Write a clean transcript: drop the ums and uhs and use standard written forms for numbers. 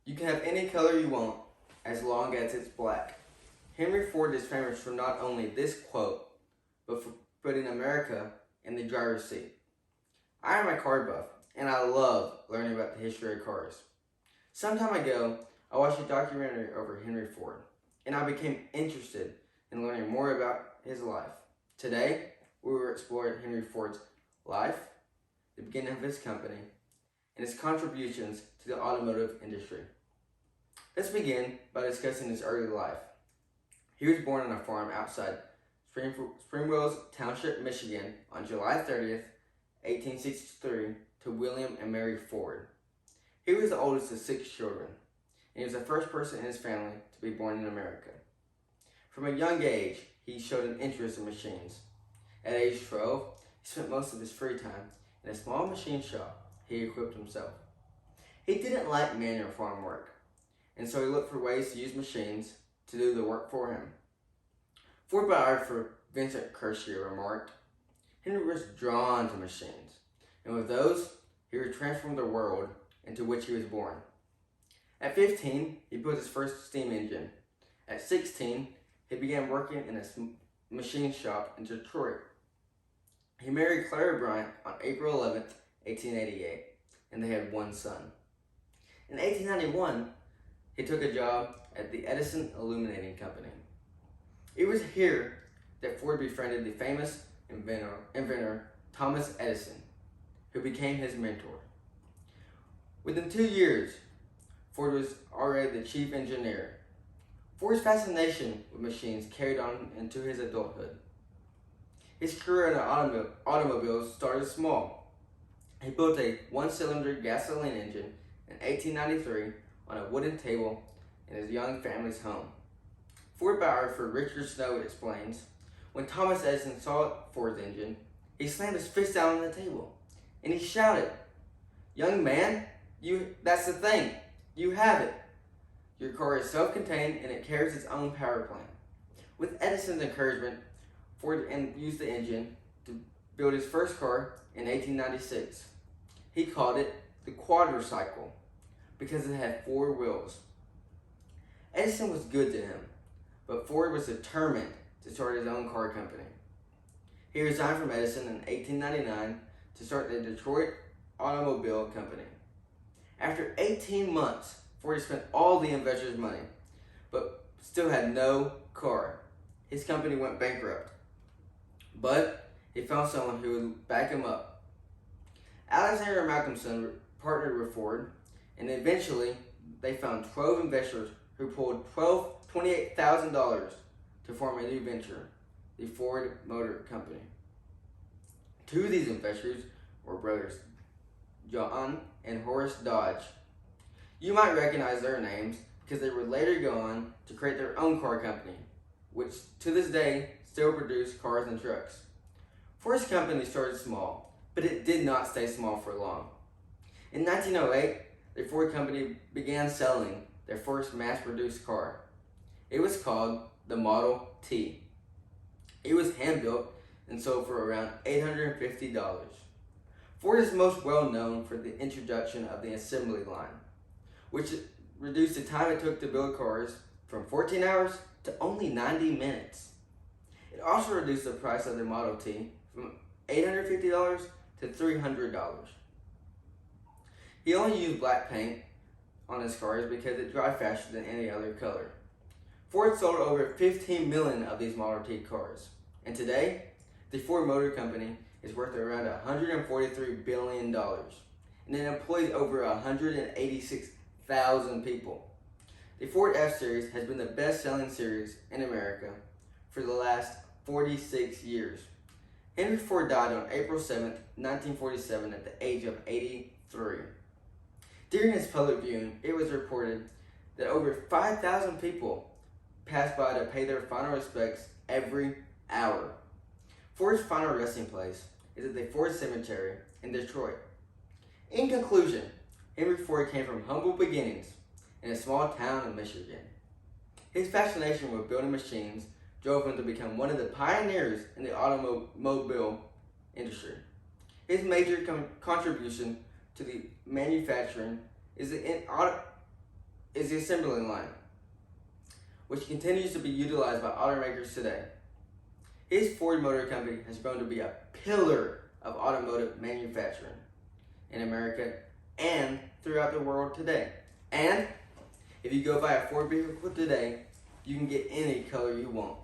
You can have any color you want as long as it's black. Henry Ford is famous for not only this quote, but for putting America in the driver's seat. I am a car buff, and I love learning about the history of cars. Some time ago, I watched a documentary over Henry Ford, and I became interested in learning more about his life. Today, we will explore Henry Ford's life, the beginning of his company, and his contributions to the automotive industry. Let's begin by discussing his early life. He was born on a farm outside Springwells Township, Michigan on July 30th, 1863 to William and Mary Ford. He was the oldest of 6 children, and he was the first person in his family to be born in America. From a young age, he showed an interest in machines. At age 12, he spent most of his free time in a small machine shop he equipped himself. He didn't like manual farm work, and so he looked for ways to use machines to do the work for him. Ford biographer Vincent Kershier remarked, Henry was drawn to machines, and with those, he would transform the world into which he was born. At 15, he built his first steam engine. At 16, he began working in a machine shop in Detroit. He married Clara Bryant on April 11th, 1888, and they had 1 son. In 1891, he took a job at the Edison Illuminating Company. It was here that Ford befriended the famous inventor Thomas Edison, who became his mentor. Within 2 years, Ford was already the chief engineer. Ford's fascination with machines carried on into his adulthood. His career in automobiles started small. He built a 1-cylinder gasoline engine in 1893 on a wooden table in his young family's home. Ford biographer Richard Snow explains, when Thomas Edison saw Ford's engine, he slammed his fist down on the table and he shouted, "Young man, that's the thing. You have it. Your car is self-contained and it carries its own power plant." With Edison's encouragement, Ford used the engine to build his first car in 1896. He called it the quadricycle because it had 4 wheels. Edison was good to him, but Ford was determined to start his own car company. He resigned from Edison in 1899 to start the Detroit Automobile Company. After 18 months, Ford spent all the investors' money, but still had no car. His company went bankrupt, but he found someone who would back him up. Alexander Malcolmson partnered with Ford, and eventually they found 12 investors who pulled $28,000 to form a new venture, the Ford Motor Company. 2 of these investors were brothers John and Horace Dodge. You might recognize their names because they would later go on to create their own car company, which to this day still produce cars and trucks. Ford's company started small, but it did not stay small for long. In 1908, the Ford company began selling their first mass-produced car. It was called the Model T. It was hand-built and sold for around $850. Ford is most well known for the introduction of the assembly line, which reduced the time it took to build cars from 14 hours to only 90 minutes. It also reduced the price of the Model T from $850 to $300. He only used black paint on his cars because it dried faster than any other color. Ford sold over 15 million of these Model T cars, and today, the Ford Motor Company is worth around $143 billion, and it employs over 186,000 people. The Ford F-Series has been the best-selling series in America for the last 46 years. Henry Ford died on April 7, 1947 at the age of 83. During his public viewing, it was reported that over 5,000 people passed by to pay their final respects every hour. Ford's final resting place is at the Ford Cemetery in Detroit. In conclusion, Henry Ford came from humble beginnings in a small town in Michigan. His fascination with building machines drove him to become one of the pioneers in the automobile industry. His major contribution to the manufacturing is the is the assembly line, which continues to be utilized by automakers today. His Ford Motor Company has grown to be a pillar of automotive manufacturing in America and throughout the world today. And if you go buy a Ford vehicle today, you can get any color you want.